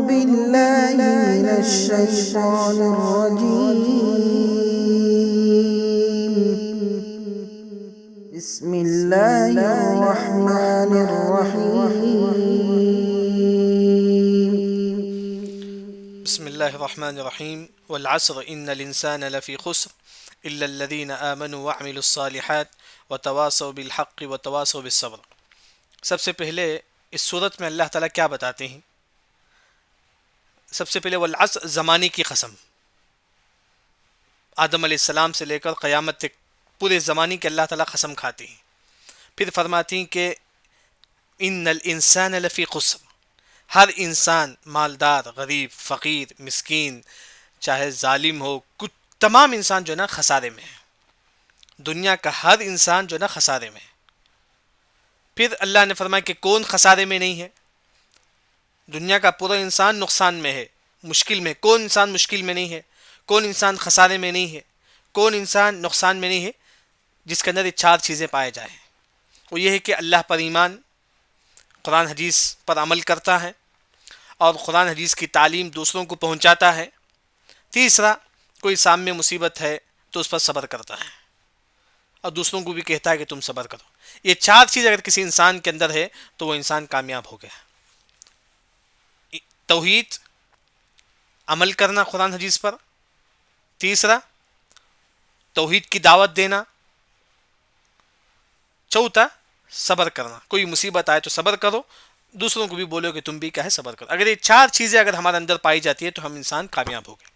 بالله من الشيطان الرجيم. بسم الله الرحمن الرحيم. بسم الله الرحمن الرحيم. والعصر إن الإنسان لفي خسر إلا الذين آمنوا وعملوا الصالحات وتواصوا بالحق وتواصوا بالصبر. سب سے پہلے اس صورت میں اللہ تعالیٰ کیا بتاتے ہیں؟ سب سے پہلے والعصر زمانے کی قسم، آدم علیہ السلام سے لے کر قیامت تک پورے زمانے کے اللہ تعالیٰ قسم کھاتے ہیں. پھر فرماتے ہیں کہ ان الانسان لفی خسر، ہر انسان، مالدار، غریب، فقیر، مسکین، چاہے ظالم ہو، کچھ تمام انسان جو ہے نا خسارے میں ہے. دنیا کا ہر انسان جو ہے نا خسارے میں ہے. پھر اللہ نے فرمایا کہ کون خسارے میں نہیں ہے؟ دنیا کا پورا انسان نقصان میں ہے، مشکل میں. کون انسان مشکل میں نہیں ہے؟ کون انسان خسارے میں نہیں ہے؟ کون انسان نقصان میں نہیں ہے؟ جس کے اندر یہ چار چیزیں پائے جائیں. وہ یہ ہے کہ اللہ پر ایمان، قرآن حدیث پر عمل کرتا ہے اور قرآن حدیث کی تعلیم دوسروں کو پہنچاتا ہے. تیسرا، کوئی سامنے مصیبت ہے تو اس پر صبر کرتا ہے اور دوسروں کو بھی کہتا ہے کہ تم صبر کرو. یہ چار چیز اگر کسی انسان کے اندر ہے تو وہ انسان کامیاب ہو گیا. توحید، عمل کرنا قرآن حدیث پر. تیسرا، توحید کی دعوت دینا. چوتھا، صبر کرنا. کوئی مصیبت آئے تو صبر کرو، دوسروں کو بھی بولو کہ تم بھی کیا ہے صبر کرو. اگر یہ چار چیزیں اگر ہمارے اندر پائی جاتی ہے تو ہم انسان کامیاب ہو گئے.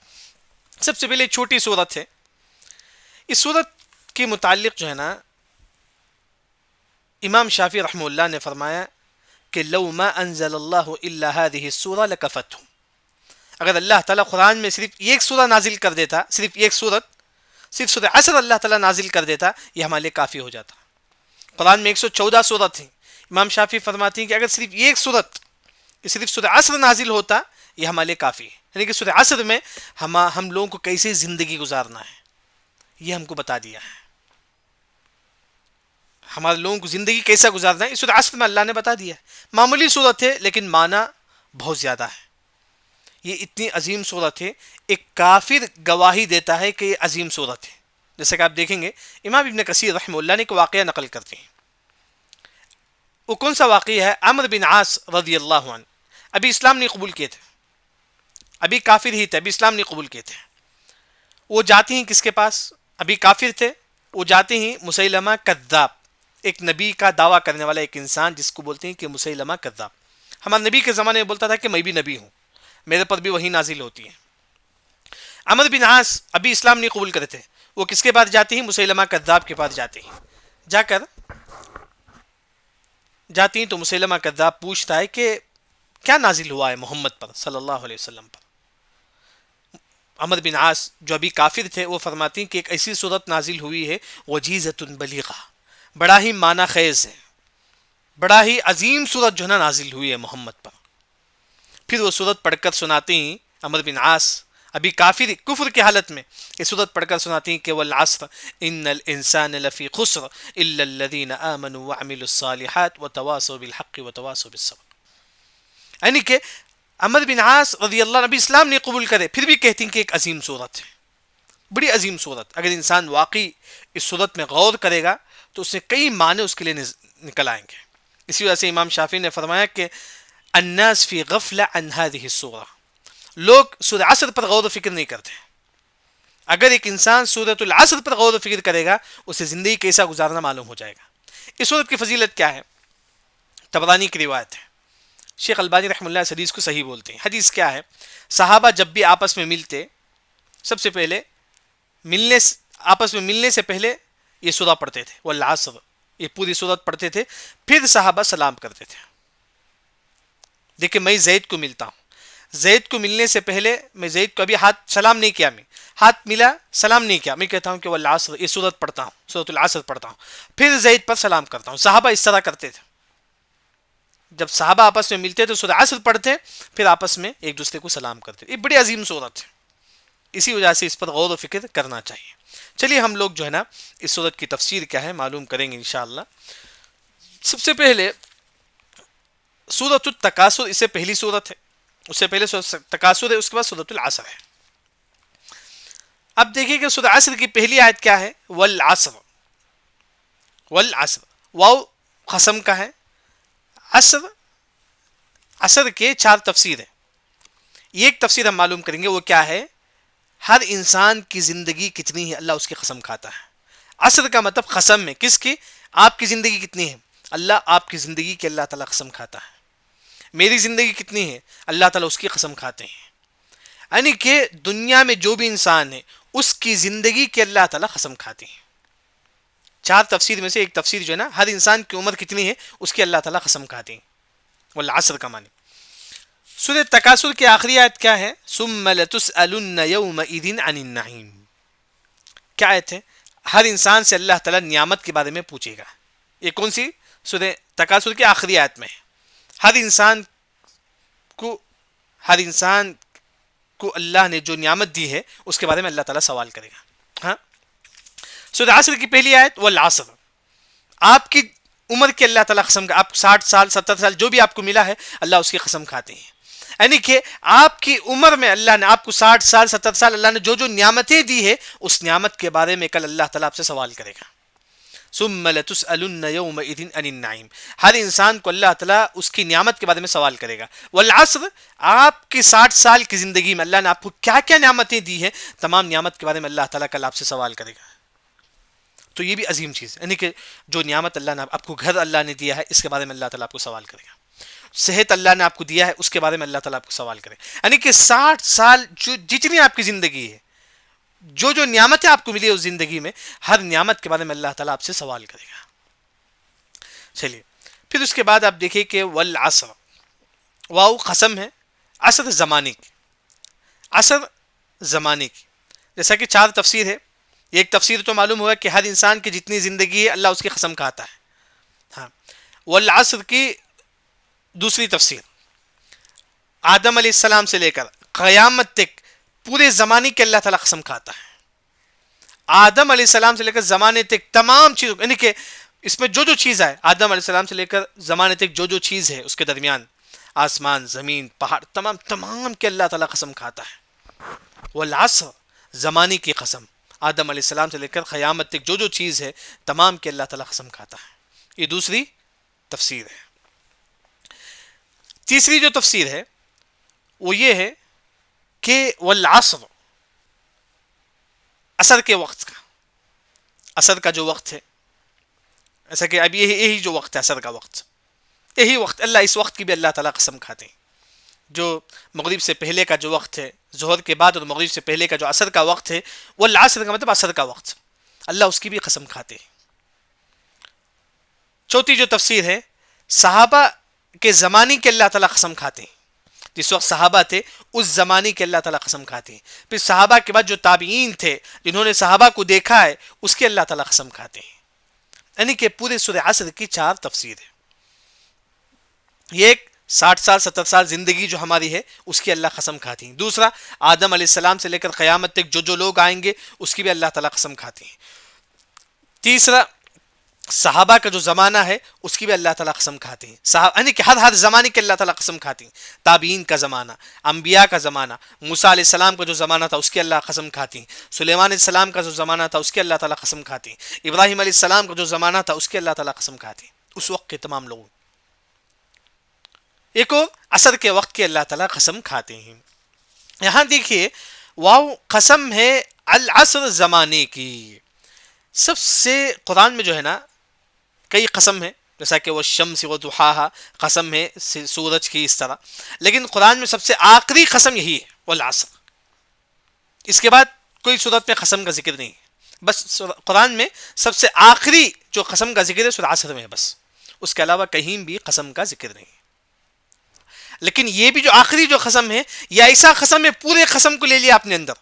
سب سے پہلے چھوٹی صورت ہے. اس صورت کے متعلق جو ہے نا امام شافعی رحمہ اللہ نے فرمایا کہ لو ما انزل اللہ الا هذه السورہ لکفتہم. اگر اللہ تعالیٰ قرآن میں صرف ایک سورہ نازل کر دیتا، صرف ایک صورت، صرف سورہ عصر اللہ تعالیٰ نازل کر دیتا، یہ ہمارے لیے کافی ہو جاتا. قرآن میں 114 صورت ہیں. امام شافعی فرماتے ہیں کہ اگر صرف ایک صورت، صرف سورہ عصر نازل ہوتا، یہ ہمارے لیے کافی ہے. یعنی کہ سورہ عصر میں ہم لوگوں کو کیسے زندگی گزارنا ہے یہ ہم کو بتا دیا ہے. ہمارے لوگوں کو زندگی کیسا گزارنا ہے اس سورہ عصر میں اللہ نے بتا دیا ہے. معمولی صورت ہے لیکن معنی بہت زیادہ ہے. یہ اتنی عظیم صورت ہے، ایک کافر گواہی دیتا ہے کہ یہ عظیم صورت ہے. جیسا کہ آپ دیکھیں گے امام ابن کثیر رحمہ اللہ نے ایک واقعہ نقل کرتے ہیں. وہ کون سا واقعہ ہے؟ عمرو بن عاص رضی اللہ عنہ ابھی اسلام نہیں قبول کیے تھے، ابھی کافر ہی تھے، ابھی اسلام نہیں قبول کیے تھے. وہ جاتے ہیں کس کے پاس؟ ابھی کافر تھے. وہ جاتے ہیں مسیلمہ کذاب، ایک نبی کا دعویٰ کرنے والا ایک انسان جس کو بولتے ہیں کہ مسیلمہ کذاب. ہمارے نبی کے زمانے میں بولتا تھا کہ میں بھی نبی ہوں، میرے پر بھی وہی نازل ہوتی ہے. عمرو بن عاص ابھی اسلام نہیں قبول کرتے. وہ کس کے پاس جاتے ہیں؟ مسیلمہ کذاب کے پاس جاتے ہیں. جاتی ہیں تو مسیلمہ کذاب پوچھتا ہے کہ کیا نازل ہوا ہے محمد پر صلی اللہ علیہ وسلم پر. عمرو بن عاص جو ابھی کافر تھے وہ فرماتے ہیں کہ ایک ایسی صورت نازل ہوئی ہے وجیزۃ بلیغہ، بڑا ہی معنی خیز ہے، بڑا ہی عظیم صورت جو ہے نا نازل ہوئی ہے محمد پر. پھر وہ صورت پڑھ کر سناتے ہیں عمرو بن عاص ابھی کافر کفر کی حالت میں یہ صورت پڑھ کر سناتے ہیں کہ والعصر ان الانسان لفی خسر الا الذین آمنوا وعملوا الصالحات وتواصوا بالحق وتواصوا بالصبر. یعنی کہ عمرو بن عاص رضی اللہ عنہ ابھی اسلام نہیں قبول کرے پھر بھی کہتے ہیں کہ ایک عظیم صورت ہے، بڑی عظیم صورت. اگر انسان واقعی اس صورت میں غور کرے گا تو اس سے کئی معنی اس کے لیے نکل آئیں گے. اسی وجہ سے امام شافعی نے فرمایا کہ الناس فی غفلہ عن هذه السورہ، لوگ سورہ عصر پر غور و فکر نہیں کرتے. اگر ایک انسان سورۃ العصر پر غور و فکر کرے گا اسے زندگی کیسا گزارنا معلوم ہو جائے گا. اس صورت کی فضیلت کیا ہے؟ طبرانی کی روایت ہے، شیخ البانی رحمہ اللہ اس حدیث کو صحیح بولتے ہیں. حدیث کیا ہے؟ صحابہ جب بھی آپس میں ملتے، سب سے پہلے آپس میں ملنے سے پہلے یہ سورہ پڑھتے تھے والعصر، یہ پوری سورت پڑھتے تھے. پھر صحابہ سلام کرتے تھے. دیکھیں میں زید کو ملتا ہوں، زید کو ملنے سے پہلے میں زید کو ابھی سلام نہیں کیا، میں ہاتھ ملا سلام نہیں کیا، میں کہتا ہوں کہ والعصر یہ سورت پڑھتا ہوں، سورۃ العصر پڑھتا ہوں، پھر زید پر سلام کرتا ہوں. صحابہ اس طرح کرتے تھے. جب صحابہ آپس میں ملتے تو سورہ عصر پڑھتے پھر آپس میں ایک دوسرے کو سلام کرتے. یہ بڑی عظیم صورت ہے، اسی وجہ سے اس پر غور و فکر کرنا چاہیے. چلیے ہم لوگ جو ہے نا اس صورت کی تفسیر کیا ہے معلوم کریں گے انشاءاللہ. سب سے پہلے سورۃ التکاثر اس سے پہلی صورت ہے. اس سے پہلے سورۃ تکاثر ہے، اس کے بعد سورۃ العصر ہے۔ اب دیکھیے کہ سورۃ عصر کی پہلی آیت کیا ہے؟ والعصر، والعصر، واو قسم کا ہے۔ عصر، عصر کے 4 تفسیر ہیں۔ یہ ایک تفسیر ہم معلوم کریں گے، وہ کیا ہے؟ ہر انسان کی زندگی کتنی ہے اللہ اس کی قسم کھاتا ہے۔ عصر کا مطلب قسم ہے، کس کی؟ آپ کی زندگی کتنی ہے؟ اللہ آپ کی زندگی کی اللہ تعالیٰ قسم کھاتا ہے۔ میری زندگی کتنی ہے؟ اللہ تعالیٰ اس کی قسم کھاتے ہیں۔ یعنی کہ دنیا میں جو بھی انسان ہے اس کی زندگی کی اللہ تعالیٰ قسم کھاتے ہیں۔ 4 تفسیر میں سے ایک تفسیر جو ہے نا، ہر انسان کی عمر کتنی ہے اس کی اللہ تعالیٰ قسم کھاتے ہیں۔ والعصر کا معنی۔ سورۃ تکاثر کی آخری آیت کیا ہے؟ ثم لتسألن یومئذ عن النعیم۔ کیا آیت ہے؟ ہر انسان سے اللہ تعالیٰ نعمت کے بارے میں پوچھے گا۔ یہ کون سی؟ سورۃ تکاثر کی آخری آیت میں ہے۔ ہر انسان کو اللہ نے جو نعمت دی ہے اس کے بارے میں اللہ تعالیٰ سوال کرے گا۔ ہاں، سورۃ عصر کی پہلی آیت والعصر، آپ کی عمر کی اللہ تعالیٰ قسم کا، آپ 60 سال 70 سال جو بھی آپ کو ملا ہے اللہ اس کی قسم کھاتے ہیں۔ یعنی کہ آپ کی عمر میں اللہ نے آپ کو 60 سال 70 سال اللہ نے جو جو نعمتیں دی ہے اس نعمت کے بارے میں کل اللہ تعالیٰ آپ سے سوال کرے گا۔ ثم لتسألن یومئذ عن النعیم، ہر انسان کو اللہ تعالیٰ اس کی نعمت کے بارے میں سوال کرے گا۔ والعصر، آپ کی 60 سال کی زندگی میں اللہ نے آپ کو کیا کیا نعمتیں دی ہیں، تمام نعمت کے بارے میں اللہ تعالیٰ کل آپ سے سوال کرے گا۔ تو یہ بھی عظیم چیز ہے، یعنی کہ جو نعمت اللہ نے آپ کو، گھر اللہ نے دیا ہے اس کے بارے میں اللہ تعالیٰ آپ کو سوال کرے گا۔ صحت اللہ نے آپ کو دیا ہے اس کے بارے میں اللہ تعالیٰ آپ کو سوال کرے گا۔ یعنی کہ 60 سال جو جتنی آپ کی زندگی ہے، جو جو نعمتیں آپ کو ملی ہے اس زندگی میں، ہر نعمت کے بارے میں اللہ تعالیٰ آپ سے سوال کرے گا۔ چلیے پھر اس کے بعد آپ دیکھیں کہ والعصر، واو قسم ہے، عصر زمانے کی، عصر زمانے کی، جیسا کہ 4 تفسیر ہے۔ ایک تفسیر تو معلوم ہوا کہ ہر انسان کی جتنی زندگی ہے اللہ اس کی قسم کھاتا ہے۔ ہاں، والعصر کی دوسری تفسیر، آدم علیہ السلام سے لے کر قیامت تک پورے زمانے کے اللہ تعالیٰ قسم کھاتا ہے۔ آدم علیہ السلام سے لے کر زمانے تک تمام چیزوں، یعنی کہ اس میں جو جو چیز ہے، آدم علیہ السلام سے لے کر زمانے تک جو جو چیز ہے اس کے درمیان، آسمان، زمین، پہاڑ، تمام کے اللہ تعالیٰ قسم کھاتا ہے۔ والعصر، زمانے کی قسم، آدم علیہ السلام سے لے کر قیامت تک جو جو چیز ہے تمام کے اللہ تعالیٰ قسم کھاتا ہے۔ یہ دوسری تفسیر ہے۔ تیسری جو تفسیر ہے وہ یہ ہے کہ والعصر، عصر کے وقت کا، عصر کا جو وقت ہے، ایسا کہ اب یہی جو وقت ہے عصر کا وقت، یہی وقت، اللہ اس وقت کی بھی اللہ تعالیٰ قسم کھاتے ہیں۔ جو مغرب سے پہلے کا جو وقت ہے، ظہر کے بعد اور مغرب سے پہلے کا جو عصر کا وقت ہے، والعصر کا مطلب عصر کا وقت، اللہ اس کی بھی قسم کھاتے ہیں۔ چوتھی جو تفسیر ہے، صحابہ کے زمانے کے اللہ تعالیٰ قسم کھاتے ہیں، جس وقت صحابہ تھے اس زمانے کے اللہ تعالیٰ قسم کھاتے ہیں۔ پھر صحابہ کے بعد جو تابعین تھے جنہوں نے صحابہ کو دیکھا ہے اس کے اللہ تعالیٰ قسم کھاتے ہیں۔ یعنی کہ پورے سورہ عصر کی 4 تفسیر ہے۔ یہ ایک 60 سال 70 سال زندگی جو ہماری ہے اس کی اللہ قسم کھاتی ہیں۔ دوسرا، آدم علیہ السلام سے لے کر قیامت تک جو جو لوگ آئیں گے اس کی بھی اللہ تعالیٰ قسم کھاتی ہیں۔ تیسرا، صحابہ کا جو زمانہ ہے اس کی بھی اللہ تعالیٰ قسم کھاتے ہیں۔ یعنی کہ ہر زمانے کے اللہ تعالیٰ قسم کھاتے ہیں۔ تابعین کا زمانہ، انبیاء کا زمانہ، موسیٰ علیہ السلام کا جو زمانہ تھا اس کی اللہ قسم کھاتی ہیں۔ سلیمان علیہ السلام کا جو زمانہ تھا اس کی اللہ تعالیٰ قسم کھاتی ہیں۔ ابراہیم علیہ السلام کا جو زمانہ تھا اس کی اللہ تعالیٰ قسم کھاتی ہیں، اس وقت کے تمام لوگوں۔ ایک اور عصر کے وقت کے اللہ تعالیٰ قسم کھاتے ہیں۔ یہاں دیکھیے واو قسم ہے العصر زمانے کی۔ سب سے قرآن میں جو ہے نا کئی قسم ہے، جیسا کہ وہ شمس و ضحاہا قسم ہے سورج کی، اس طرح، لیکن قرآن میں سب سے آخری قسم یہی ہے والعصر۔ اس کے بعد کوئی صورت میں قسم کا ذکر نہیں ہے، بس قرآن میں سب سے آخری جو قسم کا ذکر ہے سورہ عصر میں ہے، بس اس کے علاوہ کہیں بھی قسم کا ذکر نہیں ہے۔ لیکن یہ بھی جو آخری جو قسم ہے یہ ایسا قسم ہے پورے قسم کو لے لیا اپنے اندر،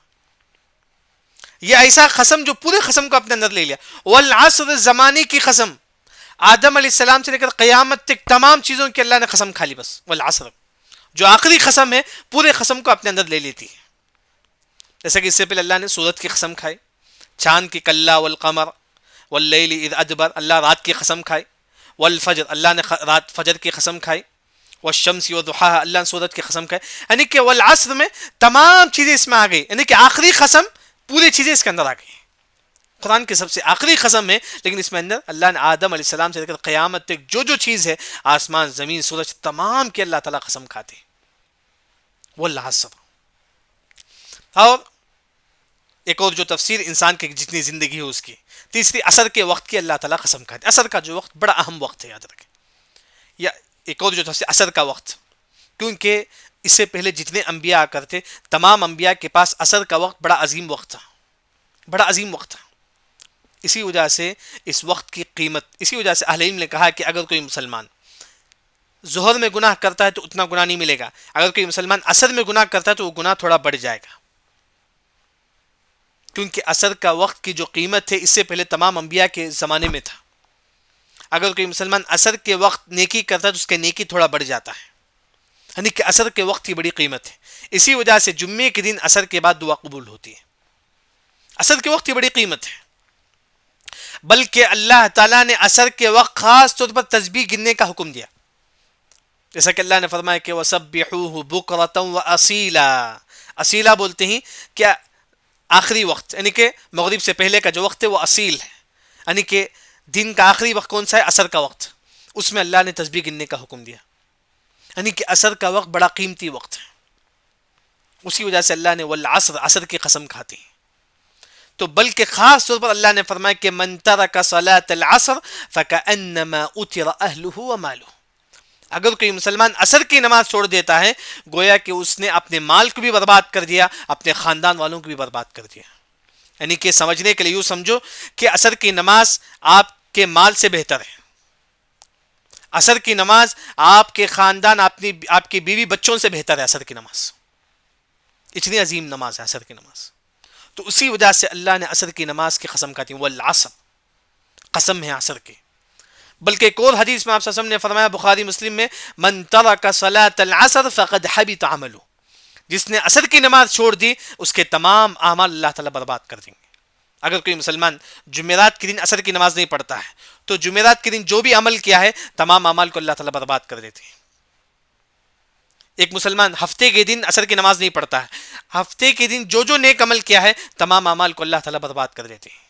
یہ ایسا قسم جو پورے قسم کو اپنے اندر لے لیا۔ والعصر زمانے کی قسم، آدم علیہ السلام سے لے کر قیامت تک تمام چیزوں کی اللہ نے قسم کھا لی، بس والعصر جو آخری قسم ہے پورے قسم کو اپنے اندر لے لیتی ہے۔ جیسا کہ اس سے پہلے اللہ نے سورج کی قسم کھائی، چاند کی، کلا والقمر واللیل اذ ادبر، اللہ رات کی قسم کھائی، والفجر اللہ نے رات فجر کی قسم کھائی، والشمس وضحاها، اللہ نے سورت کی قسم کہے، یعنی کہ والعصر میں تمام چیزیں اس میں آ گئی، یعنی کہ آخری قسم پوری چیزیں اس کے اندر آ گئی. قرآن کی سب سے آخری قسم ہے، لیکن اس میں اندر اللہ نے آدم علیہ السلام سے لے کر قیامت تک جو چیز ہے، آسمان زمین سورج تمام کی اللہ تعالیٰ قسم کھاتے ہیں. والعصر. اور ایک اور جو تفسیر انسان کی جتنی زندگی ہے اس کی، تیسری عصر کے وقت کی اللہ تعالیٰ قسم کھاتے ہیں. عصر کا جو وقت بڑا اہم وقت ہے، یاد رکھیں. یا ایک اور جو تفسیر عصر کا وقت، کیونکہ اس سے پہلے جتنے انبیاء کرتے تمام انبیاء کے پاس عصر کا وقت بڑا عظیم وقت تھا، بڑا عظیم وقت تھا. اسی وجہ سے اس وقت کی قیمت، اسی وجہ سے اہل علم نے کہا کہ اگر کوئی مسلمان ظہر میں گناہ کرتا ہے تو اتنا گناہ نہیں ملے گا، اگر کوئی مسلمان عصر میں گناہ کرتا ہے تو وہ گناہ تھوڑا بڑھ جائے گا، کیونکہ عصر کا وقت کی جو قیمت ہے اس سے پہلے تمام انبیاء کے زمانے میں تھا. اگر کوئی مسلمان عصر کے وقت نیکی کرتا ہے تو اس کے نیکی تھوڑا بڑھ جاتا ہے، یعنی کہ عصر کے وقت کی بڑی قیمت ہے. اسی وجہ سے جمعے کے دن عصر کے بعد دعا قبول ہوتی ہے. عصر کے وقت کی بڑی قیمت ہے. بلکہ اللہ تعالیٰ نے عصر کے وقت خاص طور پر تسبیح گننے کا حکم دیا، جیسا کہ اللہ نے فرمایا کہ وَسَبِّحُوهُ بُكْرَةً وَأَصِيلًا. اصیلا بولتے ہیں کیا؟ آخری وقت، یعنی کہ مغرب سے پہلے کا جو وقت ہے وہ اصیل ہے، یعنی کہ دن کا آخری وقت کون سا ہے؟ عصر کا وقت. اس میں اللہ نے تسبیح گننے کا حکم دیا، یعنی کہ عصر کا وقت بڑا قیمتی وقت ہے. اسی وجہ سے اللہ نے والعصر، عصر کی قسم کھاتی ہے. تو بلکہ خاص طور پر اللہ نے فرمایا کہ من ترک صلاۃ العصر فکأنما اتر اہلہ ومالہ. اگر کوئی مسلمان عصر کی نماز چھوڑ دیتا ہے گویا کہ اس نے اپنے مال کو بھی برباد کر دیا، اپنے خاندان والوں کو بھی برباد کر دیا. یعنی کہ سمجھنے کے لیے یوں سمجھو کہ عصر کی نماز آپ کے مال سے بہتر ہے. عصر کی نماز آپ کے خاندان، آپ کی بیوی بچوں سے بہتر ہے. عصر کی نماز اتنی عظیم نماز ہے عصر کی نماز. تو اسی وجہ سے اللہ نے عصر کی نماز کی قسم کھاتی ہے. والعصر، قسم ہے عصر کی. بلکہ ایک اور حدیث میں آپ صلی اللہ علیہ وسلم نے فرمایا بخاری مسلم میں، من ترک صلاۃ العصر فقد حبط عملہ. جس نے عصر کی نماز چھوڑ دی اس کے تمام اعمال اللہ تعالیٰ برباد کر دیں گے. اگر کوئی مسلمان جمعرات کے دن عصر کی نماز نہیں پڑھتا ہے تو جمعرات کے دن جو بھی عمل کیا ہے تمام اعمال کو اللہ تعالیٰ برباد کر دیتے ہیں. ایک مسلمان ہفتے کے دن عصر کی نماز نہیں پڑھتا ہے، ہفتے کے دن جو نیک عمل کیا ہے تمام اعمال کو اللہ تعالیٰ برباد کر دیتے ہیں.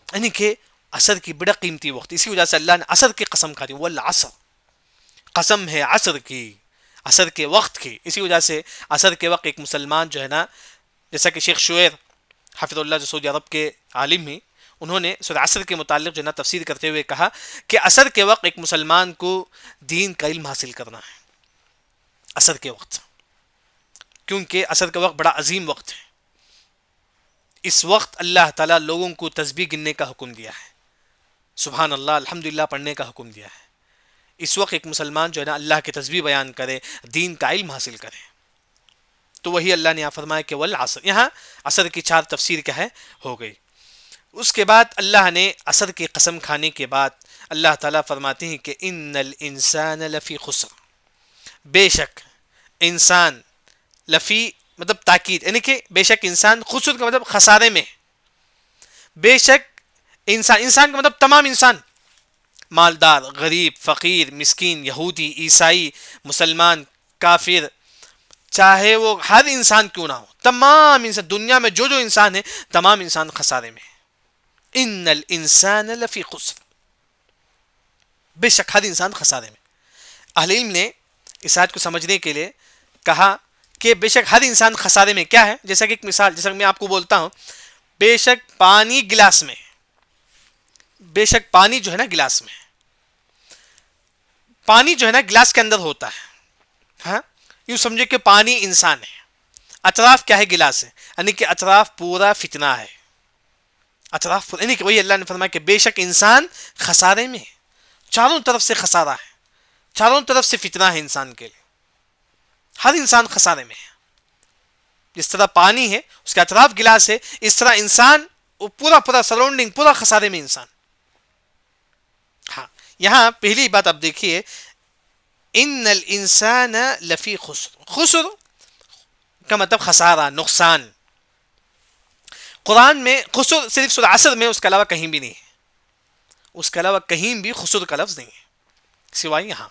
یعنی کہ عصر کی بڑا قیمتی وقت، اسی وجہ سے اللہ نے عصر کی قسم کھا دی. والعصر، قسم ہے عصر کی، عصر کے وقت کی. اسی وجہ سے عصر کے وقت ایک مسلمان جو ہے نا، جیسا کہ شیخ شعیر حفظ اللہ جو سعودی عرب کے عالم ہیں، انہوں نے سورہ عصر کے متعلق جو ہے نا تفسیر کرتے ہوئے کہا کہ عصر کے وقت ایک مسلمان کو دین کا علم حاصل کرنا ہے. عصر کے وقت، کیونکہ عصر کا وقت بڑا عظیم وقت ہے. اس وقت اللہ تعالیٰ لوگوں کو تسبیح گننے کا حکم دیا ہے، سبحان اللہ الحمدللہ پڑھنے کا حکم دیا ہے. اس وقت ایک مسلمان جو ہے نا اللہ کی تسبیح بیان کرے، دین کا علم حاصل کرے. تو وہی اللہ نے یہاں فرمایا کہ والعصر. یہاں عصر کی 4 تفسیر کیا ہے ہو گئی. اس کے بعد اللہ نے عصر کی قسم کھانے کے بعد اللہ تعالیٰ فرماتے ہیں کہ ان الانسان لفی خسر. بے شک انسان، لفی مطلب تاکید، یعنی کہ بے شک انسان، خسر کا مطلب خسارے میں. بے شک انسان کا مطلب تمام انسان، مالدار، غریب، فقیر، مسکین، یہودی، عیسائی، مسلمان، کافر، چاہے وہ ہر انسان کیوں نہ ہو، تمام انسان دنیا میں جو انسان ہے تمام انسان خسارے میں. ان الانسان لفی خسر، بے شک ہر انسان خسارے میں. اہل علم نے اس آیت کو سمجھنے کے لیے کہا کہ بے شک ہر انسان خسارے میں کیا ہے. جیسا کہ ایک مثال، جیسا کہ میں آپ کو بولتا ہوں، بے شک پانی گلاس میں، بے شک پانی جو ہے نا گلاس میں، پانی جو ہے نا گلاس کے اندر ہوتا ہے. ہاں، یوں سمجھے کہ پانی انسان ہے، اطراف کیا ہے؟ گلاس ہے. یعنی کہ اطراف پورا فتنہ ہے، اطراف یعنی کہ وہی اللہ نے فرمایا کہ بے شک انسان خسارے میں، چاروں طرف سے خسارہ ہے، چاروں طرف سے فتنہ ہے انسان کے لیے. ہر انسان خسارے میں ہے. جس طرح پانی ہے اس کے اطراف گلاس ہے، اس طرح انسان پورا سراؤنڈنگ پورا خسارے میں انسان. ہاں، یہاں پہلی بات آپ دیکھیے، ان الانسان لفی خسر. خسر کا مطلب خسارہ، نقصان. قرآن میں خسر صرف سورہ عصر میں، اس کے علاوہ کہیں بھی نہیں ہے. اس کے علاوہ کہیں بھی خسر کا لفظ نہیں ہے سوائے یہاں.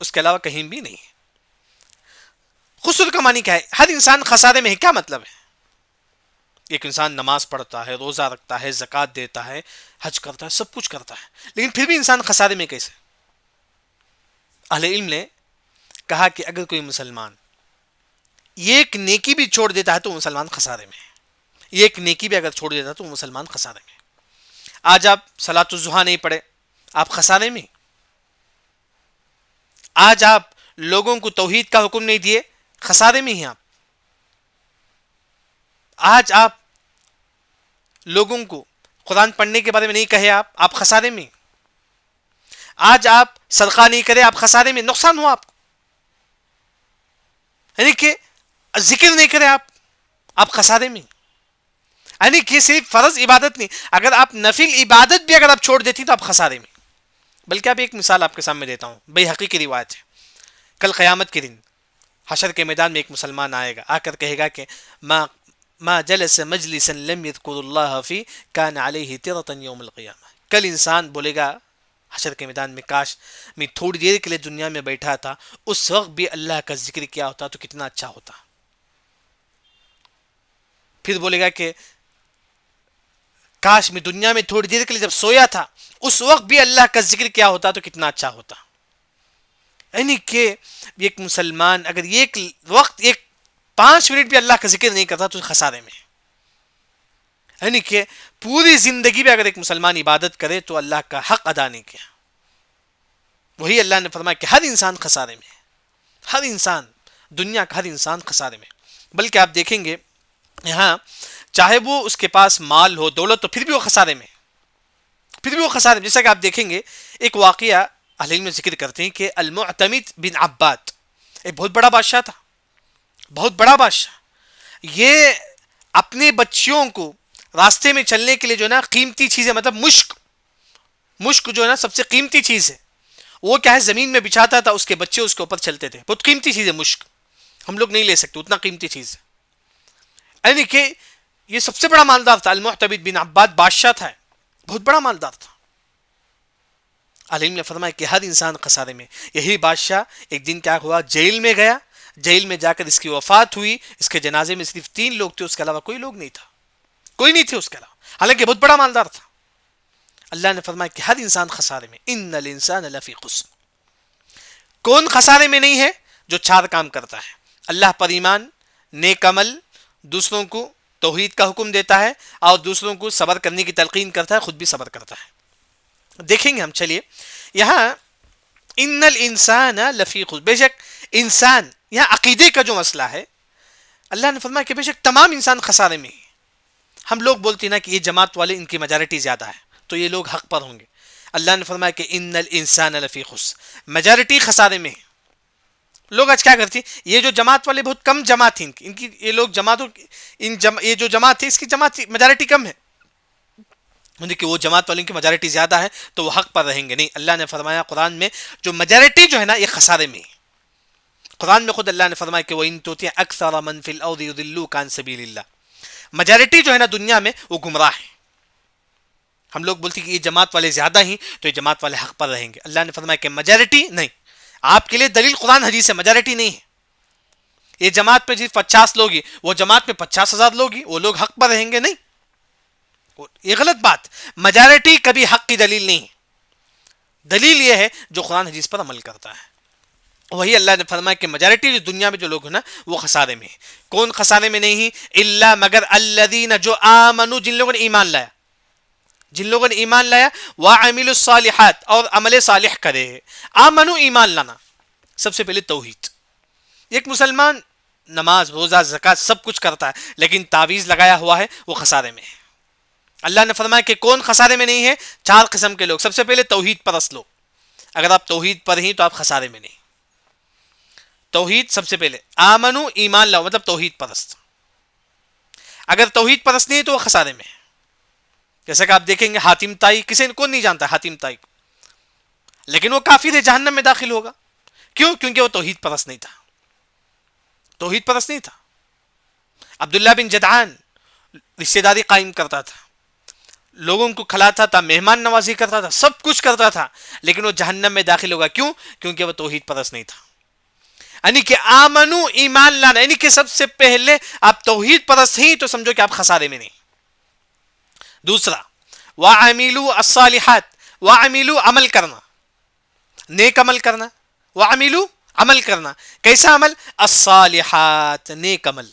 اس کے علاوہ کہیں بھی نہیں ہے. خسر کا معنی کیا ہے؟ ہر انسان خسارے میں ہے. کیا مطلب ہے؟ ایک انسان نماز پڑھتا ہے، روزہ رکھتا ہے، زکوٰۃ دیتا ہے، حج کرتا ہے، سب کچھ کرتا ہے، لیکن پھر بھی انسان خسارے میں کیسے؟ اہل علم نے کہا کہ اگر کوئی مسلمان ایک نیکی بھی چھوڑ دیتا ہے تو وہ مسلمان خسارے میں ہے. ایک نیکی بھی اگر چھوڑ دیتا ہے تو وہ مسلمان خسارے میں ہے. آج آپ صلاۃ الضحیٰ نہیں پڑھے، آپ خسارے میں. آج آپ لوگوں کو توحید کا حکم نہیں دیے، خسارے میں ہیں آپ. آج آپ لوگوں کو قرآن پڑھنے کے بارے میں نہیں کہے، آپ خسارے میں. آج آپ صدقہ نہیں کرے، آپ خسارے میں، نقصان ہوا آپ کو. یعنی کہ ذکر نہیں کرے آپ خسارے میں. یعنی کہ صرف فرض عبادت نہیں، اگر آپ نفل عبادت بھی اگر آپ چھوڑ دیتی تو آپ خسارے میں. بلکہ اب ایک مثال آپ کے سامنے دیتا ہوں، بیہقی کی روایت ہے. کل قیامت کے دن حشر کے میدان میں ایک مسلمان آئے گا، آ کر کہے گا کہ ما جلس مجلسا لم يذكر الله فيه كان عليه ترة يوم القيامة. کل انسان بولے گا حشر کے میدان میں، کاش میں تھوڑی دیر کے لیے دنیا میں بیٹھا تھا، اس وقت بھی اللہ کا ذکر کیا ہوتا تو کتنا اچھا ہوتا. پھر بولے گا کہ کاش میں دنیا میں تھوڑی دیر کے لیے جب سویا تھا اس وقت بھی اللہ کا ذکر کیا ہوتا تو کتنا اچھا ہوتا. یعنی کہ ایک مسلمان اگر ایک وقت 5 منٹ بھی اللہ کا ذکر نہیں کرتا تو خسارے میں. یعنی کہ پوری زندگی میں اگر ایک مسلمان عبادت کرے تو اللہ کا حق ادا نہیں کیا. وہی اللہ نے فرمایا کہ ہر انسان خسارے میں، ہر انسان، دنیا کا ہر انسان خسارے میں. بلکہ آپ دیکھیں گے یہاں چاہے وہ اس کے پاس مال ہو، دولت، تو پھر بھی وہ خسارے میں، پھر بھی وہ خسارے میں. جیسا کہ آپ دیکھیں گے ایک واقعہ اہل علم میں ذکر کرتے ہیں کہ المعتمد بن عباد ایک بہت بڑا بادشاہ تھا، بہت بڑا بادشاہ. یہ اپنے بچیوں کو راستے میں چلنے کے لیے جو ہے نا قیمتی چیزیں، مطلب مشک جو ہے نا سب سے قیمتی چیز ہے، وہ کیا ہے زمین میں بچھاتا تھا، اس کے بچے اس کے اوپر چلتے تھے. بہت قیمتی چیز ہے مشک، ہم لوگ نہیں لے سکتے، اتنا قیمتی چیز ہے. یعنی کہ یہ سب سے بڑا مالدار تھا. المعتمد بن عباد بادشاہ تھا، بہت بڑا مالدار تھا. علیم نے فرمایا کہ ہر انسان خسارے میں. یہی بادشاہ ایک دن کیا ہوا، جیل میں گیا. جیل میں جا کر اس کی وفات ہوئی. اس کے جنازے میں صرف 3 لوگ تھے، اس کے علاوہ کوئی لوگ نہیں تھا، کوئی نہیں تھے اس کے علاوہ، حالانکہ بہت بڑا مالدار تھا. اللہ نے فرمایا کہ ہر انسان خسارے میں. ان الانسان لفی خسر. کون خسارے میں نہیں ہے؟ جو 4 کام کرتا ہے: اللہ پر ایمان، نیک عمل، دوسروں کو توحید کا حکم دیتا ہے، اور دوسروں کو صبر کرنے کی تلقین کرتا ہے، خود بھی صبر کرتا ہے. دیکھیں گے ہم. چلیے یہاں ان الانسان لفی خسر، بے شک انسان، یہاں عقیدے کا جو مسئلہ ہے، اللہ نے فرمایا کہ بے شک تمام انسان خسارے میں. ہم لوگ بولتے ہیں نا کہ یہ جماعت والے ان کی میجارٹی زیادہ ہے تو یہ لوگ حق پر ہوں گے. اللہ نے فرمایا کہ ان الانسان لفی خسر، میجارٹی خسارے میں ہے. لوگ آج کیا کرتے ہیں، یہ جو جماعت والے بہت کم جماعت ہیں، ان کی یہ لوگ جماعتوں یہ جو جماعت ہے اس کی جماعت میجارٹی کم ہے، کہ وہ جماعت والوں کی میجارٹی زیادہ ہے تو وہ حق پر رہیں گے. نہیں، اللہ نے فرمایا قرآن میں جو میجارٹی جو ہے نا یہ خسارے میں ہے. قرآن میں خود اللہ نے فرمایا کہ وَإِن تُطِعْ أَكْثَرَ مَن فِي الْأَرْضِ يُضِلُّوكَ عَن سَبِيلِ اللَّهِ. میجارٹی جو ہے نا دنیا میں وہ گمراہ ہے. ہم لوگ بولتے ہیں کہ یہ جماعت والے زیادہ ہیں تو یہ جماعت والے حق پر رہیں گے. اللہ نے فرمایا کہ میجارٹی نہیں. آپ کے لیے دلیل قرآن حدیث ہے، میجارٹی نہیں ہے. یہ جماعت میں صرف 50 لوگ ہیں، وہ جماعت میں 50,000 لوگ ہیں، وہ لوگ حق پر رہیں گے؟ نہیں، یہ غلط بات. میجارٹی کبھی حق کی دلیل نہیں ہے. دلیل یہ ہے جو قرآن حدیث پر عمل کرتا ہے. وہی اللہ نے فرمایا کہ میجارٹی جو دنیا میں جو لوگ ہیں نا وہ خسارے میں ہیں. کون خسارے میں نہیں؟ الا مگر الذین، جو آمنوا، جن لوگوں نے ایمان لایا، جن لوگوں نے ایمان لایا، وعملوا الصالحات، اور عمل صالح کرے. آمنوا، ایمان لانا، سب سے پہلے توحید. ایک مسلمان نماز، روزہ، زکوٰۃ سب کچھ کرتا ہے لیکن تعویذ لگایا ہوا ہے، وہ خسارے میں ہے. اللہ نے فرمایا کہ کون خسارے میں نہیں ہے؟ 4 قسم کے لوگ. سب سے پہلے توحید پرست لوگ. اگر آپ توحید پر ہیں تو آپ خسارے میں نہیں. توحید سب سے پہلے. آمنو، ایمان لاؤ، مطلب توحید پرست. اگر توحید پرست نہیں ہے تو وہ خسارے میں ہے. جیسا کہ آپ دیکھیں گے حاتم طائی، کسی کون نہیں جانتا حاتم طائی کو، لیکن وہ کافر ہے، جہنم میں داخل ہوگا. کیوں؟ کیونکہ وہ توحید پرست نہیں تھا. توحید پرست نہیں تھا. عبداللہ بن جدعان رشتہ داری قائم کرتا تھا. لوگوں کو کھلاتا تھا، مہمان نوازی کرتا تھا، سب کچھ کرتا تھا، لیکن وہ جہنم میں داخل ہوگا. کیوں؟ کیونکہ وہ توحید پرست نہیں تھا. یعنی کہ آمنو ایمان لانا، یعنی کہ سب سے پہلے آپ توحید پرست ہیں تو سمجھو کہ آپ خسارے میں نہیں. دوسرا وَعَمِلُوا الصَّالِحَاتِ، وَعَمِلُوا عمل کرنا، نیک عمل کرنا. وَعَمِلُوا عمل کرنا، کیسا عمل؟ الصالحات، نیک عمل.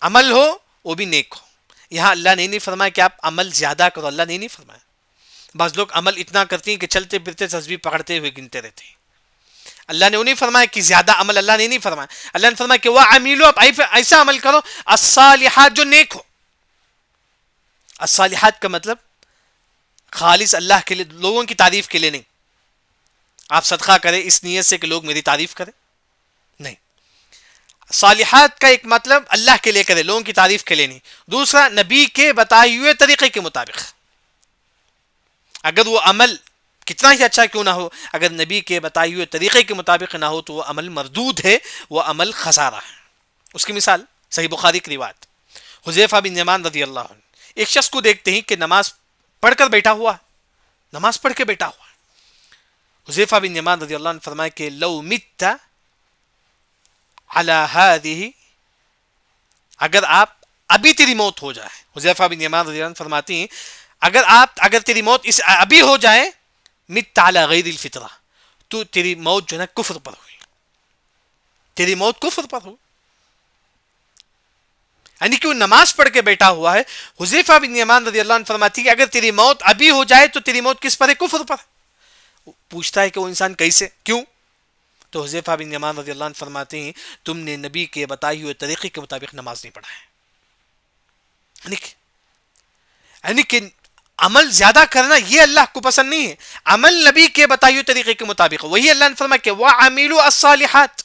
عمل ہو وہ بھی نیک ہو. یہاں اللہ نے نہیں فرمایا کہ آپ عمل زیادہ کرو، اللہ نے نہیں فرمایا. بعض لوگ عمل اتنا کرتے ہیں کہ چلتے پھرتے تسبیح پکڑتے ہوئے گنتے رہتے ہیں. اللہ نے انہیں فرمایا کہ زیادہ عمل اللہ نے نہیں فرمایا. اللہ نے فرمایا کہ وَعَمِلُوا، آپ ایسا عمل کرو الصالحات جو نیک ہو. الصالحات کا مطلب خالص اللہ کے لیے، لوگوں کی تعریف کے لیے نہیں. آپ صدقہ کریں اس نیت سے کہ لوگ میری تعریف کریں، نہیں. صالحات کا ایک مطلب اللہ کے لیے کرے، لوگوں کی تعریف کے لیے نہیں. دوسرا نبی کے بتائے ہوئے طریقے کے مطابق. اگر وہ عمل کتنا ہی اچھا کیوں نہ ہو، اگر نبی کے بتائے ہوئے طریقے کے مطابق نہ ہو تو وہ عمل مردود ہے، وہ عمل خسارہ ہے. اس کی مثال صحیح بخاری کی روایت، حذیفہ بن یمان رضی اللہ عنہ ایک شخص کو دیکھتے ہیں کہ نماز پڑھ کر بیٹھا ہوا، نماز پڑھ کے بیٹھا ہوا. حذیفہ بن یمان رضی اللہ عنہ فرمائے کہ لو مت علی ہذہ، اگر آپ ابھی تیری موت ہو جائے. حذیفہ بن یمان رضی اللہ عنہ فرماتی ہیں اگر تیری موت اس ابھی ہو جائے، مت علی غیر الفطرہ، تو تیری موت جو ہے کفر پر ہوئی، تیری موت کفر پر ہو. یعنی کہ وہ نماز پڑھ کے بیٹھا ہوا ہے. حذیفہ بن یمان رضی اللہ عنہ فرماتی ہے کہ اگر تیری موت ابھی ہو جائے تو تیری موت کس پر ہے؟ کفر پر. پوچھتا ہے کہ وہ انسان کیسے، کیوں؟ تو حذیفہ بن یمان رضی اللہ عنہ فرماتے ہیں تم نے نبی کے بتائے ہوئے طریقے کے مطابق نماز نہیں پڑھا ہے. یعنی کہ عمل زیادہ کرنا یہ اللہ کو پسند نہیں ہے. عمل نبی کے بتائے ہوئے طریقے کے مطابق. وہی اللہ نے فرمایا کہ وَعَمِلُوا الصَّالِحَاتِ،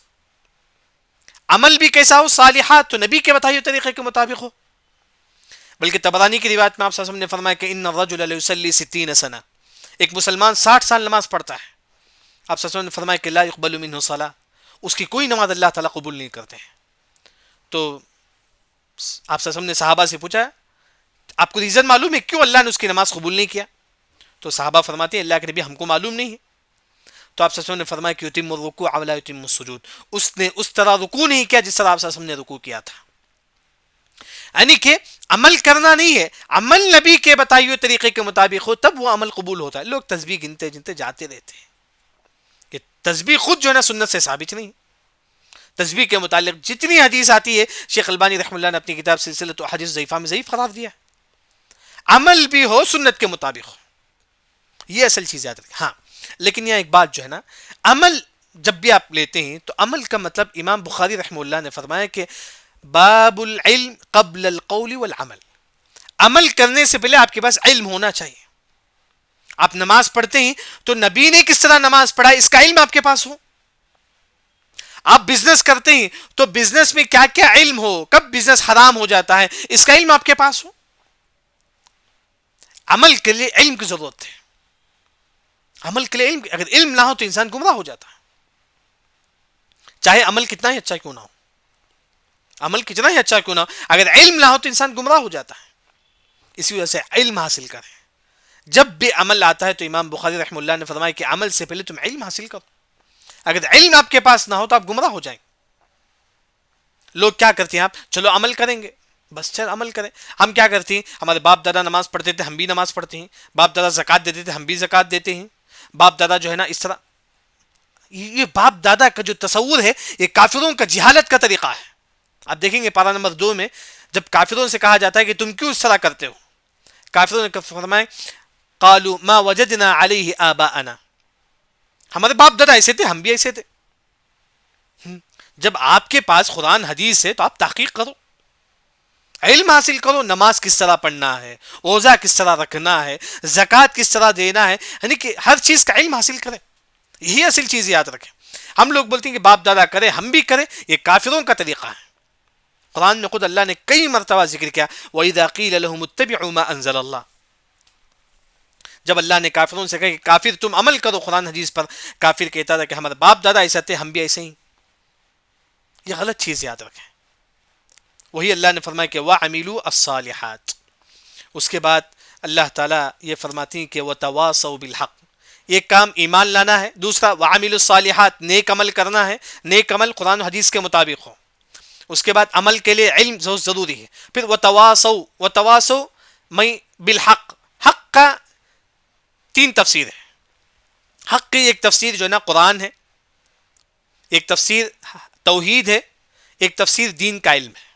عمل بھی کیسا ہو؟ صالحات، تو نبی کے بتائے ہوئے طریقے کے مطابق ہو. بلکہ طبرانی کی روایت میں آپ صلی اللہ علیہ وسلم نے فرمایا کہ ان الرجل لیصلی 60 سنہ، ایک مسلمان 60 سال نماز پڑھتا ہے. آپ صلی اللہ علیہ وسلم نے فرمایا کہ لا يقبل منہ صلاۃ، اس کی کوئی نماز اللہ تعالیٰ قبول نہیں کرتے ہیں. تو آپ صلی اللہ علیہ وسلم نے صحابہ سے پوچھا آپ کو ریزن معلوم ہے کیوں اللہ نے اس کی نماز قبول نہیں کیا؟ تو صحابہ فرماتے ہیں اللہ کے نبی ہم کو معلوم نہیں ہے. تو آپ صلی اللہ علیہ وسلم نے فرمایا کہ یتم الرکوع ولا یتم السجود، اس نے اس طرح رکوع نہیں کیا جس طرح آپ صلی اللہ علیہ وسلم نے رکوع کیا تھا. یعنی کہ عمل کرنا نہیں ہے، عمل نبی کے بتائے ہوئے طریقے کے مطابق ہو تب وہ عمل قبول ہوتا ہے. لوگ تسبیح گنتے گنتے جاتے رہتے ہیں، کہ تسبیح خود جو ہے نا سنت سے ثابت نہیں. تسبیح کے متعلق جتنی حدیث آتی ہے شیخ البانی رحمہ اللہ نے اپنی کتاب سلسلۃ احادیث ضعیفہ میں ضعیف قرار دیا. عمل بھی ہو سنت کے مطابق ہو، یہ اصل چیز یاد رکھیں. ہاں لیکن یہاں ایک بات جو ہے نا، عمل جب بھی آپ لیتے ہیں تو عمل کا مطلب امام بخاری رحمہ اللہ نے فرمایا کہ باب العلم قبل القول والعمل، عمل کرنے سے پہلے آپ کے پاس علم ہونا چاہیے. آپ نماز پڑھتے ہیں تو نبی نے کس طرح نماز پڑھا اس کا علم آپ کے پاس ہو. آپ بزنس کرتے ہیں تو بزنس میں کیا کیا علم ہو، کب بزنس حرام ہو جاتا ہے اس کا علم آپ کے پاس ہو. عمل کے لیے علم کی ضرورت ہے. عمل کے لیے علم، اگر علم نہ ہو تو انسان گمراہ ہو جاتا ہے، چاہے عمل کتنا ہی اچھا کیوں نہ ہو. عمل کتنا ہی اچھا کیوں نہ ہو، اگر علم نہ ہو تو انسان گمراہ ہو جاتا ہے. اسی وجہ سے علم حاصل کریں. جب بھی عمل آتا ہے تو امام بخاری رحمہ اللہ نے فرمایا کہ عمل سے پہلے تم علم حاصل کرو. اگر علم آپ کے پاس نہ ہو تو آپ گمراہ ہو جائیں. لوگ کیا کرتے ہیں، آپ چلو عمل کریں گے، بس چل عمل کریں. ہم کیا کرتے ہیں، ہمارے باپ دادا نماز پڑھتے تھے ہم بھی نماز پڑھتے ہیں، باپ دادا زکات دیتے تھے ہم بھی زکات دیتے ہیں، باپ دادا جو ہے نا اس طرح. یہ باپ دادا کا جو تصور ہے یہ کافروں کا جہالت کا طریقہ ہے. آپ دیکھیں گے پارہ نمبر 2 میں جب کافروں سے کہا جاتا ہے کہ تم کیوں اس طرح کرتے ہو، کافروں نے فرمایا قالوا ما وجدنا علیہ آباءنا، ہمارے باپ دادا ایسے تھے ہم بھی ایسے تھے. جب آپ کے پاس قرآن حدیث ہے تو آپ تحقیق کرو، علم حاصل کرو. نماز کس طرح پڑھنا ہے، روزہ کس طرح رکھنا ہے، زکوٰۃ کس طرح دینا ہے، یعنی کہ ہر چیز کا علم حاصل کریں. یہی اصل چیز یاد رکھیں. ہم لوگ بولتے ہیں کہ باپ دادا کرے ہم بھی کریں، یہ کافروں کا طریقہ ہے. قرآن میں خود اللہ نے کئی مرتبہ ذکر کیا وَإِذَا قِيلَ لَهُمُ اتَّبِعُوا مَا أَنزَلَ اللَّهُ، جب اللہ نے کافروں سے کہا کہ کافر تم عمل کرو قرآن حدیث پر، کافر کہتا تھا کہ ہمارے باپ دادا ایسے تھے ہم بھی ایسے ہی. یہ غلط چیز یاد رکھیں. وہی اللہ نے فرمایا کہ وَعَمِلُوا الصَّالِحَاتِ، اس کے بعد اللہ تعالیٰ یہ فرماتی ہیں کہ وَتَوَاصَوْا بِالْحَقِّ، ایک کام ایمان لانا ہے، دوسرا وَعَمِلُوا الصَّالِحَاتِ، نیک عمل کرنا ہے، نیک عمل قرآن و حدیث کے مطابق ہو، اس کے بعد عمل کے لیے علم بہت ضروری ہے، پھر وَتَوَاصَوْا میں بالحق، حق کا 3 تفسیر ہے۔ حق کی ایک تفسیر جو ہے نا قرآن ہے، ایک تفسیر توحید ہے، ایک تفسیر دین کا علم ہے۔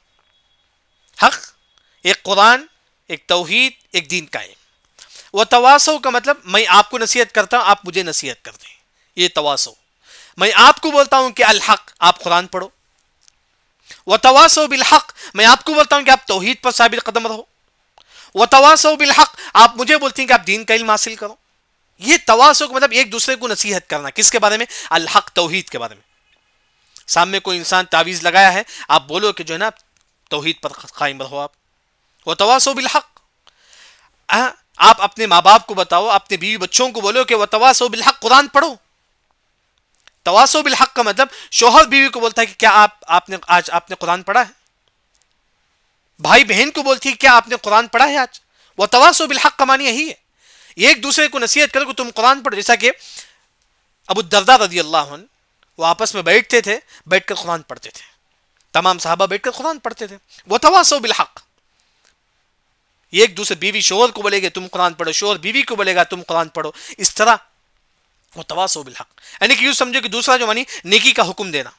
حق ایک قرآن، ایک توحید، ایک دین کا علم۔ وتواصوا کا مطلب میں آپ کو نصیحت کرتا ہوں، آپ مجھے نصیحت کر دیں، یہ تواصو۔ میں آپ کو بولتا ہوں کہ الحق، آپ قرآن پڑھو۔ وتواصوا بالحق، میں آپ کو بولتا ہوں کہ آپ توحید پر ثابت قدم رہو۔ وتواصوا بالحق، آپ مجھے بولتے ہیں کہ آپ دین کا علم حاصل کرو۔ یہ تواصو کا مطلب ایک دوسرے کو نصیحت کرنا، کس کے بارے میں؟ الحق، توحید کے بارے میں۔ سامنے کوئی انسان تعویذ لگایا ہے، آپ بولو کہ جو ہے نا توحید پر قائم رہو آپ۔ وتواصوا بالحق، آپ اپنے ماں باپ کو بتاؤ، اپنے بیوی بچوں کو بولو کہ وتواصوا بالحق، قرآن پڑھو۔ تواصوا بالحق کا مطلب شوہر بیوی کو بولتا ہے کہ کیا آپ نے قرآن پڑھا ہے؟ بھائی بہن کو بولتی ہے کیا آپ نے قرآن پڑھا ہے آج؟ وتواصوا بالحق کا معنی یہی ہے، ایک دوسرے کو نصیحت کرو کہ تم قرآن پڑھو۔ جیسا کہ ابو الدرداء رضی اللہ عنہ، وہ آپس میں بیٹھتے تھے، بیٹھ کر قرآن پڑھتے تھے، تمام صحابہ بیٹھ کر قرآن پڑھتے تھے۔ وتواصوا بالحق، ایک دوسرے، بیوی شوہر کو بولے گا تم قرآن پڑھو، شوہر بیوی کو بولے گا تم قرآن پڑھو، اس طرح وتواصوا بالحق، یعنی کہ یوں سمجھو کہ دوسرا جو معنی نیکی کا حکم دینا،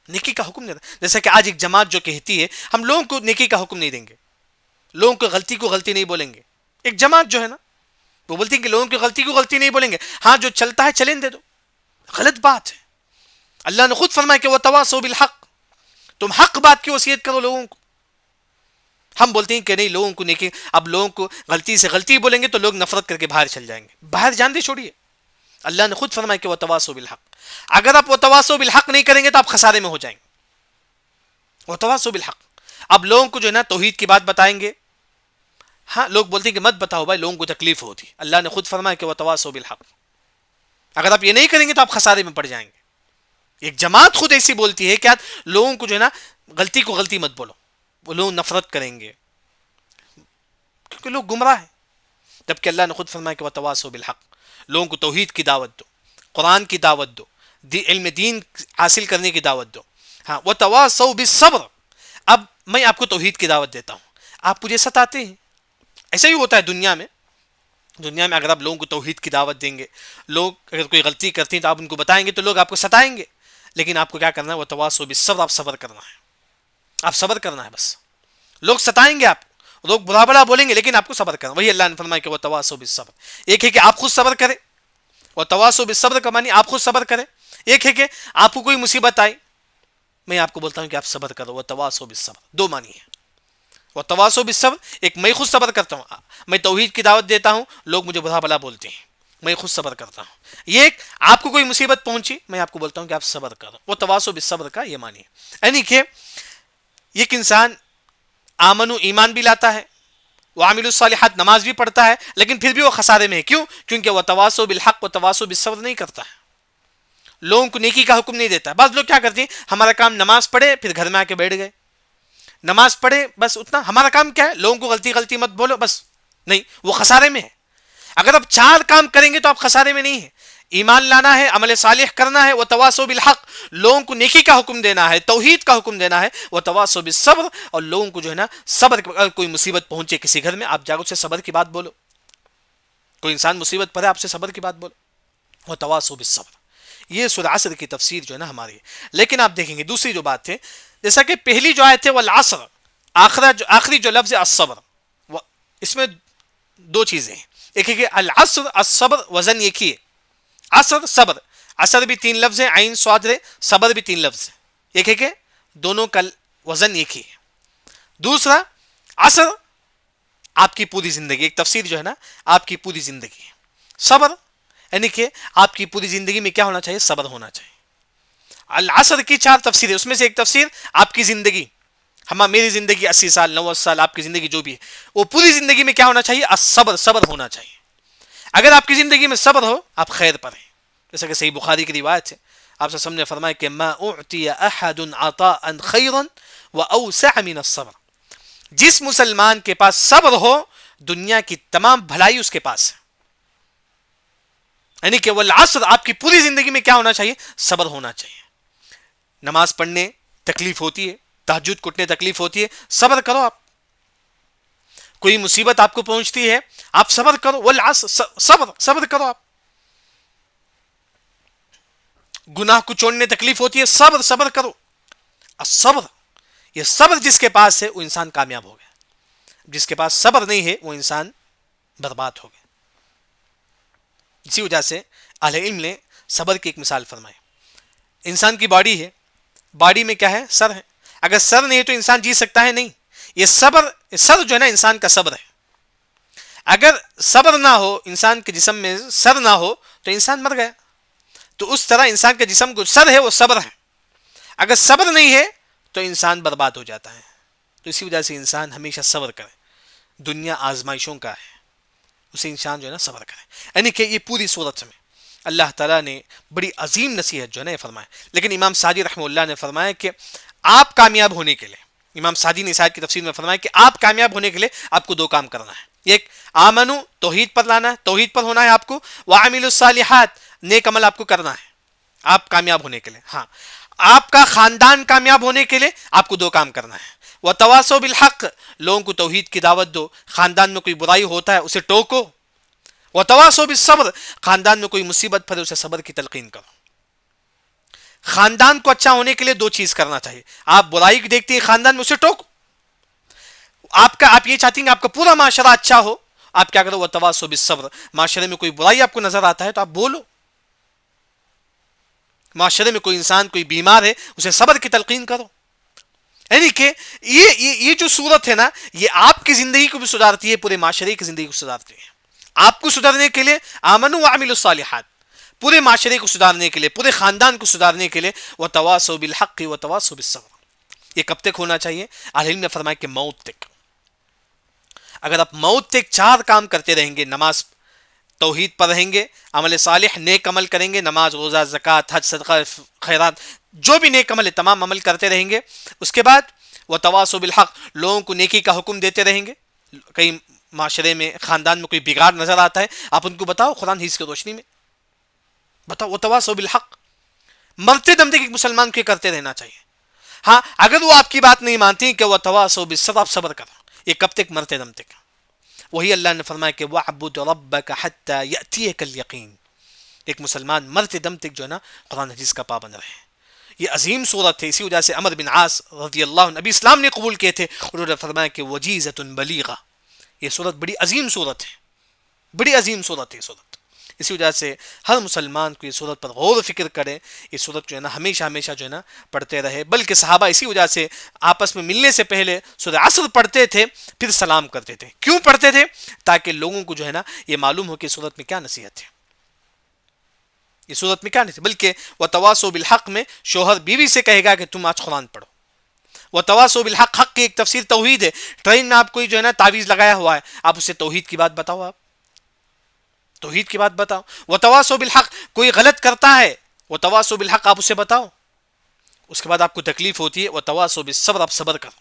نیکی کا حکم دینا۔ جیسا کہ آج ایک جماعت جو کہتی ہے ہم لوگوں کو نیکی کا حکم نہیں دیں گے، لوگوں کو غلطی نہیں بولیں گے، ایک جماعت جو ہے نا وہ بولتی ہے کہ لوگوں کی غلطی نہیں بولیں گے، ہاں جو چلتا ہے چلیں دے دو، غلط بات ہے۔ اللہ نے خود فرمایا کہ وتواصوا بالحق، تم حق بات کی وصیت کرو لوگوں کو۔ ہم بولتے ہیں کہ نہیں لوگوں کو نیکی، اب لوگوں کو غلطی سے غلطی بولیں گے تو لوگ نفرت کر کے باہر چل جائیں گے، باہر جان دے چھوڑیے۔ اللہ نے خود فرمایا کہ وتواصوا بالحق، اگر آپ وتواصوا بالحق نہیں کریں گے تو آپ خسارے میں ہو جائیں گے۔ وتواصوا بالحق، اب لوگوں کو جو ہے نا توحید کی بات بتائیں گے، ہاں لوگ بولتے ہیں کہ مت بتاؤ بھائی، لوگوں کو تکلیف ہوتی، اللہ نے خود فرمایا کہ وتواصوا بالحق، اگر آپ یہ نہیں کریں گے تو آپ خسارے میں پڑ جائیں گے۔ ایک جماعت خود ایسی بولتی ہے کہ آپ لوگوں کو جو ہے نا غلطی مت بولو، وہ لوگ نفرت کریں گے کیونکہ لوگ گمراہ ہیں، جبکہ اللہ نے خود فرمایا کہ وتواصوا بالحق، لوگوں کو توحید کی دعوت دو، قرآن کی دعوت دو، علم دین حاصل کرنے کی دعوت دو۔ ہاں وتواصوا بالصبر، اب میں آپ کو توحید کی دعوت دیتا ہوں، آپ مجھے ستاتے ہیں، ایسا ہی ہوتا ہے دنیا میں اگر آپ لوگوں کو توحید کی دعوت دیں گے، لوگ اگر کوئی غلطی کرتے ہیں تو آپ ان کو بتائیں گے تو لوگ آپ کو ستائیں گے، لیکن آپ کو کیا کرنا ہے؟ وتواصوا بالصبر، آپ صبر کرنا ہے، آپ صبر کرنا ہے بس۔ لوگ ستائیں گے آپ کو، لوگ برا بلا بولیں گے، لیکن آپ کو صبر کرنا، وہی اللہ نے فرمایا کہ وتواصوا بالصبر۔ ایک ہے کہ آپ خود صبر کریں، وتواصوا بالصبر کا معنی آپ خود صبر کریں، ایک ہے کہ آپ کو کوئی مصیبت آئی، میں آپ کو بولتا ہوں کہ آپ صبر کرو، وتواصوا بالصبر، دو معنی ہے۔ وتواصوا بالصبر، ایک میں خود صبر کرتا ہوں، میں توحید کی دعوت دیتا ہوں، لوگ مجھے برا بلا بولتے ہیں، میں خود صبر کرتا ہوں۔ یہ ایک آپ کو کوئی مصیبت پہنچی، میں آپ کو بولتا ہوں کہ آپ صبر کرو، وتواصوا بالصبر کا یہ معنی ہے، یعنی کہ ایک انسان آمن و ایمان بھی لاتا ہے، وعملوا الصالحات، نماز بھی پڑھتا ہے، لیکن پھر بھی وہ خسارے میں ہے، کیوں؟ کیونکہ وتواصوا بالحق وتواصوا بالصبر نہیں کرتا ہے، لوگوں کو نیکی کا حکم نہیں دیتا۔ بعض لوگ کیا کرتے ہیں، ہمارا کام نماز پڑھے پھر گھر میں آ کے بیٹھ گئے، نماز پڑھے بس اتنا، ہمارا کام کیا ہے؟ لوگوں کو غلطی مت بولو بس، نہیں، وہ خسارے میں ہے۔ اگر آپ 4 کام کریں گے تو آپ خسارے میں نہیں ہیں، ایمان لانا ہے، عمل صالح کرنا ہے، وتواصوا بالحق، لوگوں کو نیکی کا حکم دینا ہے، توحید کا حکم دینا ہے، وتواصوا بالصبر، اور لوگوں کو جو ہے نا صبر، اگر کوئی مصیبت پہنچے کسی گھر میں، آپ جاؤ سے صبر کی بات بولو، کوئی انسان مصیبت پڑے آپ سے صبر کی بات بولو، وتواصوا بالصبر۔ یہ سورہ عصر کی تفسیر جو ہے نا ہماری ہے۔ لیکن آپ دیکھیں گے دوسری جو بات ہے، جیسا کہ پہلی جو آیت ہے والعصر، آخری جو لفظ ہے الصبر، اس میں 2 چیزیں ہیں، ایک ہے کہ العصر الصبر، وزن ایک ہی ہے، عصر صبر، عصر بھی 3 لفظ ہیں، عین صاد ہے، صبر بھی 3 لفظ ہے، ایک ہے کہ دونوں کا وزن ایک ہی ہے۔ دوسرا عصر آپ کی پوری زندگی، ایک تفسیر جو ہے نا آپ کی پوری زندگی ہے، صبر یعنی کہ آپ کی پوری زندگی میں کیا ہونا چاہیے؟ صبر ہونا چاہیے۔ العصر کی 4 تفسیریں، اس میں سے ایک تفسیر آپ کی زندگی، میری زندگی 80 سال 90 سال، آپ کی زندگی جو بھی ہے، وہ پوری زندگی میں کیا ہونا چاہیے؟ الصبر، صبر ہونا چاہیے۔ اگر آپ کی زندگی میں صبر ہو، آپ خیر پر ہیں، جیسا کہ صحیح بخاری کی روایت ہے، آپ سے نے فرمایا کہ ما اعطی احد عطاء خیرا واوسع من الصبر، جس مسلمان کے پاس صبر ہو دنیا کی تمام بھلائی اس کے پاس ہے. یعنی کہ والعصر، آپ کی پوری زندگی میں کیا ہونا چاہیے؟ صبر ہونا چاہیے. نماز پڑھنے تکلیف ہوتی ہے، تہجد کو اٹھنے تکلیف ہوتی ہے، صبر کرو. آپ کوئی مصیبت آپ کو پہنچتی ہے، آپ صبر کرو. والعصر، صبر کرو. آپ گناہ کو چھوڑنے تکلیف ہوتی ہے، صبر کرو. الصبر، یہ صبر جس کے پاس ہے وہ انسان کامیاب ہو گیا. جس کے پاس صبر نہیں ہے وہ انسان برباد ہو گیا. اسی وجہ سے اہل علم نے صبر کی ایک مثال فرمائی. انسان کی باڈی ہے، باڈی میں کیا ہے؟ سر ہے. اگر سر نہیں ہے تو انسان جی سکتا ہے؟ نہیں. یہ سر جو ہے نا انسان کا صبر ہے. اگر صبر نہ ہو، انسان کے جسم میں سر نہ ہو تو انسان مر گیا. تو اس طرح انسان کے جسم کو سر ہے، وہ صبر ہے. اگر صبر نہیں ہے تو انسان برباد ہو جاتا ہے. تو اسی وجہ سے انسان ہمیشہ صبر کرے. دنیا آزمائشوں کا ہے، اسے انسان جو ہے نا صبر کرے. یعنی کہ یہ پوری صورت میں اللہ تعالیٰ نے بڑی عظیم نصیحت جو ہے نا فرمایا. لیکن امام سعدی رحمہ اللہ نے فرمایا کہ آپ کامیاب ہونے کے لیے، امام سعدی نے اس آیت کی تفسیر میں فرمایا کہ آپ کامیاب ہونے کے لیے آپ کو دو کام کرنا ہے. ایک، آمنو، توحید پر لانا ہے، توحید پر ہونا ہے آپ کو. وعملوا الصالحات، نیک عمل آپ کو کرنا ہے آپ کامیاب ہونے کے لیے. ہاں، آپ کا خاندان کامیاب ہونے کے لیے آپ کو دو کام کرنا ہے. وتواصوا بالحق، لوگوں کو توحید کی دعوت دو. خاندان میں کوئی برائی ہوتا ہے اسے ٹوکو. وتواصوا بالصبر، خاندان میں کوئی مصیبت پڑے اسے صبر کی تلقین کرو. خاندان کو اچھا ہونے کے لیے دو چیز کرنا چاہیے. آپ برائی دیکھتے ہیں خاندان میں، اسے ٹوکو. آپ یہ چاہتے ہیں کہ آپ کا پورا معاشرہ اچھا ہو، آپ کیا کرو؟ وتواصوا بالصبر. معاشرے میں کوئی برائی آپ کو نظر آتا ہے تو آپ بولو. معاشرے میں کوئی انسان کوئی بیمار ہے اسے صبر کی تلقین کرو. یعنی کہ یہ جو صورت ہے نا، یہ آپ کی زندگی کو بھی سدھارتی ہے، پورے معاشرے کی زندگی کو سدھارتی ہے. آپ کو سدھارنے کے لیے آمنوا وعملوا الصالحات، پورے معاشرے کو سدھارنے کے لیے، پورے خاندان کو سدھارنے کے لیے وتواصوا بالحق وتواصوا بالصبر. یہ کب تک ہونا چاہیے؟ اہل علم نے فرمایا کہ موت تک. اگر آپ موت تک چار کام کرتے رہیں گے، نماز توحید پر رہیں گے، عمل صالح نیک عمل کریں گے، نماز روزہ زکوٰۃ حج صدقہ خیرات جو بھی نیک عمل ہے تمام عمل کرتے رہیں گے. اس کے بعد وتواصوا بالحق، لوگوں کو نیکی کا حکم دیتے رہیں گے. کئی معاشرے میں خاندان میں کوئی بگاڑ نظر آتا ہے، آپ ان کو بتاؤ قرآن حدیث کی روشنی میں بتاؤ. وتواصوا بالحق، مرتے دم تک ایک مسلمان کو کرتے رہنا چاہیے. ہاں، اگر وہ آپ کی بات نہیں مانتی کہ وتواصوا بالصبر، آپ صبر کرو. یہ کب تک؟ مرتے دم تک. وہی اللہ نے فرمایا کہ وَاعْبُدْ رَبَّكَ حَتَّى يَأْتِيَكَ الْيَقِينُ. ایک مسلمان مرتے دم تک جو ہے نا قرآن حدیث کا پابند رہے. یہ عظیم صورت ہے. اسی وجہ سے عمر بن عاص رضی اللہ عنہ نبی اسلام نے قبول کیے تھے. انہوں نے فرمایا کہ وجیزۃ بلیغہ، یہ صورت بڑی عظیم صورت ہے، بڑی عظیم صورت ہے یہ صورت. اسی وجہ سے ہر مسلمان کو یہ صورت پر غور و فکر کرے. یہ صورت جو ہے نا ہمیشہ جو ہے نا پڑھتے رہے. بلکہ صحابہ اسی وجہ سے آپس میں ملنے سے پہلے سورہ عصر پڑھتے تھے، پھر سلام کرتے تھے. کیوں پڑھتے تھے؟ تاکہ لوگوں کو جو ہے نا یہ معلوم ہو کہ صورت میں کیا نصیحت ہے، یہ صورت میں کیا نہیں. بلکہ وتواصوا بالحق میں شوہر بیوی سے کہے گا کہ تم آج قرآن پڑھو. وتواصوا بالحق، حق کی ایک تفسیر توحید ہے. ٹرین میں آپ کوئی جو ہے نا تعویذ لگایا ہوا ہے، آپ اسے توحید کی بات بتاؤ. آپ توحید کی بات بتاؤ. وتواصوا بالحق، کوئی غلط کرتا ہے، وتواصوا بالحق آپ اسے بتاؤ. اس کے بعد آپ کو تکلیف ہوتی ہے، وتواصوا بالصبر، آپ صبر کرو.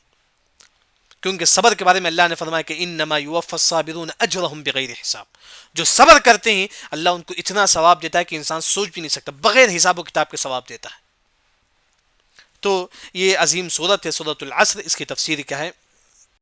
کیونکہ صبر کے بارے میں اللہ نے فرمایا کہ انما یوفی الصابرون اجرهم بغیر حساب. جو صبر کرتے ہیں اللہ ان کو اتنا ثواب دیتا ہے کہ انسان سوچ بھی نہیں سکتا، بغیر حساب و کتاب کے ثواب دیتا ہے. تو یہ عظیم صورت ہے سورۃ العصر. اس کی تفسیر کیا ہے؟